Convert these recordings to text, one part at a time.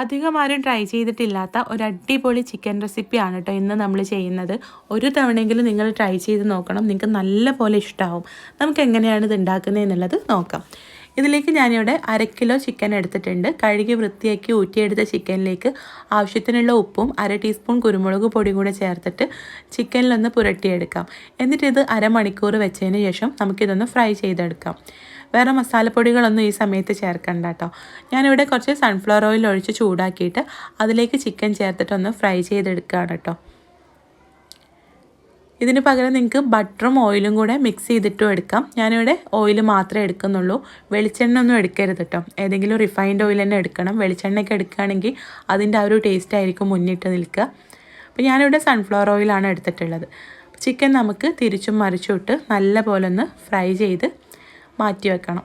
അധികം ആരും ട്രൈ ചെയ്തിട്ടില്ലാത്ത ഒരു അടിപൊളി ചിക്കൻ റെസിപ്പിയാണ് കേട്ടോ ഇന്ന് നമ്മൾ ചെയ്യുന്നത്. ഒരു തവണയെങ്കിലും നിങ്ങൾ ട്രൈ ചെയ്ത് നോക്കണം, നിങ്ങൾക്ക് നല്ല പോലെ ഇഷ്ടമാവും. നമുക്ക് എങ്ങനെയാണ് ഇത് ഉണ്ടാക്കുന്നതെന്നുള്ളത് നോക്കാം. ഇതിലേക്ക് ഞാനിവിടെ 1/2 കിലോ ചിക്കൻ എടുത്തിട്ടുണ്ട്. കഴുകി വൃത്തിയാക്കി ഊറ്റിയെടുത്ത ചിക്കനിലേക്ക് ആവശ്യത്തിനുള്ള ഉപ്പും 1/2 ടീസ്പൂൺ കുരുമുളക് പൊടിയും കൂടെ ചേർത്തിട്ട് ചിക്കനിലൊന്ന് പുരട്ടിയെടുക്കാം. എന്നിട്ട് ഇത് അരമണിക്കൂർ വെച്ചതിന് ശേഷം നമുക്കിതൊന്ന് ഫ്രൈ ചെയ്തെടുക്കാം. വേറെ മസാലപ്പൊടികളൊന്നും ഈ സമയത്ത് ചേർക്കണ്ട കേട്ടോ. ഞാനിവിടെ കുറച്ച് സൺഫ്ലവർ ഓയിൽ ഒഴിച്ച് ചൂടാക്കിയിട്ട് അതിലേക്ക് ചിക്കൻ ചേർത്തിട്ടൊന്ന് ഫ്രൈ ചെയ്തെടുക്കുകയാണ് കേട്ടോ. ഇതിന് പകരം നിങ്ങൾക്ക് ബട്ടറും ഓയിലും കൂടെ മിക്സ് ചെയ്തിട്ടും എടുക്കാം. ഞാനിവിടെ ഓയിൽ മാത്രമേ എടുക്കുന്നുള്ളൂ, വെളിച്ചെണ്ണ ഒന്നും എടുക്കരുത് കേട്ടോ. ഏതെങ്കിലും റിഫൈൻഡ് ഓയിൽ തന്നെ എടുക്കണം. വെളിച്ചെണ്ണയൊക്കെ എടുക്കുകയാണെങ്കിൽ അതിൻ്റെ ആ ഒരു ടേസ്റ്റ് ആയിരിക്കും മുന്നിട്ട് നിൽക്കുക. അപ്പോൾ ഞാനിവിടെ സൺഫ്ലവർ ഓയിലാണ് എടുത്തിട്ടുള്ളത്. ചിക്കൻ നമുക്ക് തിരിച്ചും മറിച്ചും ഇട്ട് നല്ല പോലെ ഒന്ന് ഫ്രൈ ചെയ്ത് മാറ്റി വെക്കണം.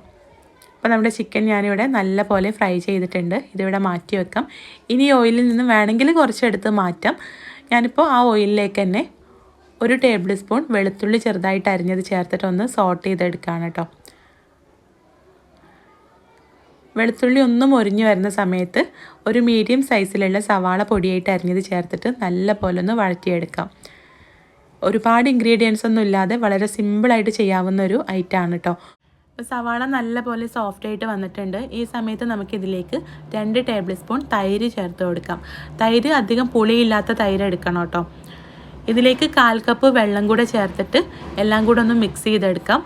അപ്പോൾ നമ്മുടെ ചിക്കൻ ഞാനിവിടെ നല്ല പോലെ ഫ്രൈ ചെയ്തിട്ടുണ്ട്. ഇതിവിടെ മാറ്റി വെക്കാം. ഇനി ഓയിലിൽ നിന്ന് വേണമെങ്കിൽ കുറച്ചെടുത്ത് മാറ്റാം. ഞാനിപ്പോൾ ആ ഓയിലിലേക്ക് തന്നെ 1 ടേബിൾ സ്പൂൺ വെളുത്തുള്ളി ചെറുതായിട്ട് അരിഞ്ഞത് ചേർത്തിട്ടൊന്ന് സോട്ട് ചെയ്തെടുക്കുകയാണ് കേട്ടോ. വെളുത്തുള്ളി ഒന്നും മൊരിഞ്ഞു വരുന്ന സമയത്ത് ഒരു മീഡിയം സൈസിലുള്ള സവാള പൊടിയായിട്ട് അരിഞ്ഞത് ചേർത്തിട്ട് നല്ല പോലെ ഒന്ന് വഴറ്റിയെടുക്കാം. ഒരുപാട് ഇൻഗ്രീഡിയൻസ് ഒന്നും ഇല്ലാതെ വളരെ സിമ്പിളായിട്ട് ചെയ്യാവുന്ന ഒരു ഐറ്റമാണ് കേട്ടോ. സവാള നല്ല പോലെ സോഫ്റ്റായിട്ട് വന്നിട്ടുണ്ട്. ഈ സമയത്ത് നമുക്കിതിലേക്ക് 2 ടേബിൾ സ്പൂൺ തൈര് ചേർത്ത് കൊടുക്കാം. തൈര് അധികം പുളിയില്ലാത്ത തൈര് എടുക്കണം കേട്ടോ. ഇതിലേക്ക് 1/4 കപ്പ് വെള്ളം കൂടെ ചേർത്തിട്ട് എല്ലാം കൂടെ ഒന്ന് മിക്സ് ചെയ്തെടുക്കാം.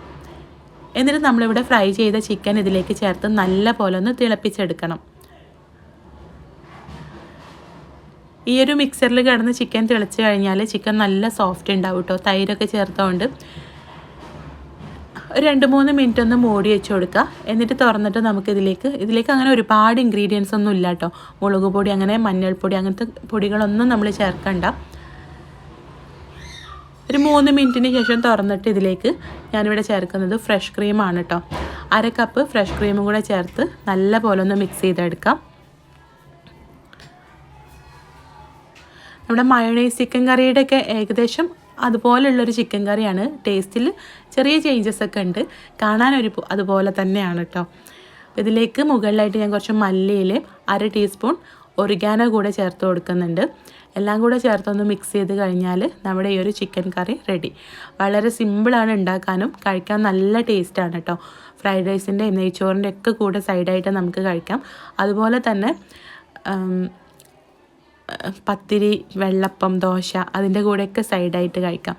എന്നിട്ട് നമ്മളിവിടെ ഫ്രൈ ചെയ്ത ചിക്കൻ ഇതിലേക്ക് ചേർത്ത് നല്ല പോലെ ഒന്ന് തിളപ്പിച്ചെടുക്കണം. ഈ ഒരു മിക്സറിൽ കിടന്ന് ചിക്കൻ തിളച്ച് കഴിഞ്ഞാൽ ചിക്കൻ നല്ല സോഫ്റ്റ് ഉണ്ടാവും കേട്ടോ, തൈരൊക്കെ ചേർത്തുകൊണ്ട്. 2-3 മിനിറ്റ് ഒന്ന് മൂടി വെച്ച് കൊടുക്കുക. എന്നിട്ട് തുറന്നിട്ട് ഇതിലേക്ക് അങ്ങനെ ഒരുപാട് ഇൻഗ്രീഡിയൻസ് ഒന്നും ഇല്ല കേട്ടോ. മുളക് പൊടി, അങ്ങനെ മഞ്ഞൾപ്പൊടി, അങ്ങനത്തെ പൊടികളൊന്നും നമ്മൾ ചേർക്കണ്ട. ഒരു 3 മിനിറ്റിന് ശേഷം തുറന്നിട്ട് ഇതിലേക്ക് ഞാനിവിടെ ചേർക്കുന്നത് ഫ്രഷ് ക്രീമാണ് കേട്ടോ. 1/2 കപ്പ് ഫ്രഷ് ക്രീമും കൂടെ ചേർത്ത് നല്ല പോലെ ഒന്ന് മിക്സ് ചെയ്തെടുക്കാം. നമ്മുടെ മയോണൈസ് ചിക്കൻ കറിയുടെയൊക്കെ ഏകദേശം അതുപോലുള്ളൊരു ചിക്കൻ കറിയാണ്. ടേസ്റ്റിൽ ചെറിയ ചേഞ്ചസ് ഒക്കെ ഉണ്ട്, കാണാൻ അതുപോലെ തന്നെയാണ് കേട്ടോ. ഇതിലേക്ക് മുകളിലായിട്ട് ഞാൻ കുറച്ച് മല്ലിയിലയും 1/2 ടീസ്പൂൺ ഒറിഗാനോ കൂടെ ചേർത്ത് കൊടുക്കുന്നുണ്ട്. എല്ലാം കൂടെ ചേർത്തൊന്ന് മിക്സ് ചെയ്ത് കഴിഞ്ഞാൽ നമ്മുടെ ഈ ഒരു ചിക്കൻ കറി റെഡി. വളരെ സിമ്പിളാണ് ഉണ്ടാക്കാനും, കഴിക്കാൻ നല്ല ടേസ്റ്റാണ് കേട്ടോ. ഫ്രൈഡ് റൈസിൻ്റെയും നെയ്ച്ചോറിൻ്റെ ഒക്കെ കൂടെ സൈഡായിട്ട് നമുക്ക് കഴിക്കാം. അതുപോലെ തന്നെ പത്തിരി, വെള്ളപ്പം, ദോശ അതിൻ്റെ കൂടെയൊക്കെ സൈഡായിട്ട് കഴിക്കാം.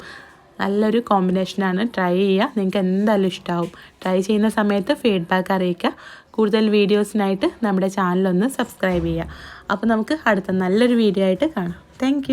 നല്ലൊരു കോമ്പിനേഷനാണ്. ട്രൈ ചെയ്യുക, നിങ്ങൾക്ക് എന്തായാലും ഇഷ്ടമാവും. ട്രൈ ചെയ്യുന്ന സമയത്ത് ഫീഡ്ബാക്ക് അറിയിക്കുക. കൂടുതൽ വീഡിയോസിനായിട്ട് നമ്മുടെ ചാനലൊന്ന് സബ്സ്ക്രൈബ് ചെയ്യുക. അപ്പോൾ നമുക്ക് അടുത്ത നല്ലൊരു വീഡിയോ ആയിട്ട് കാണാം. താങ്ക്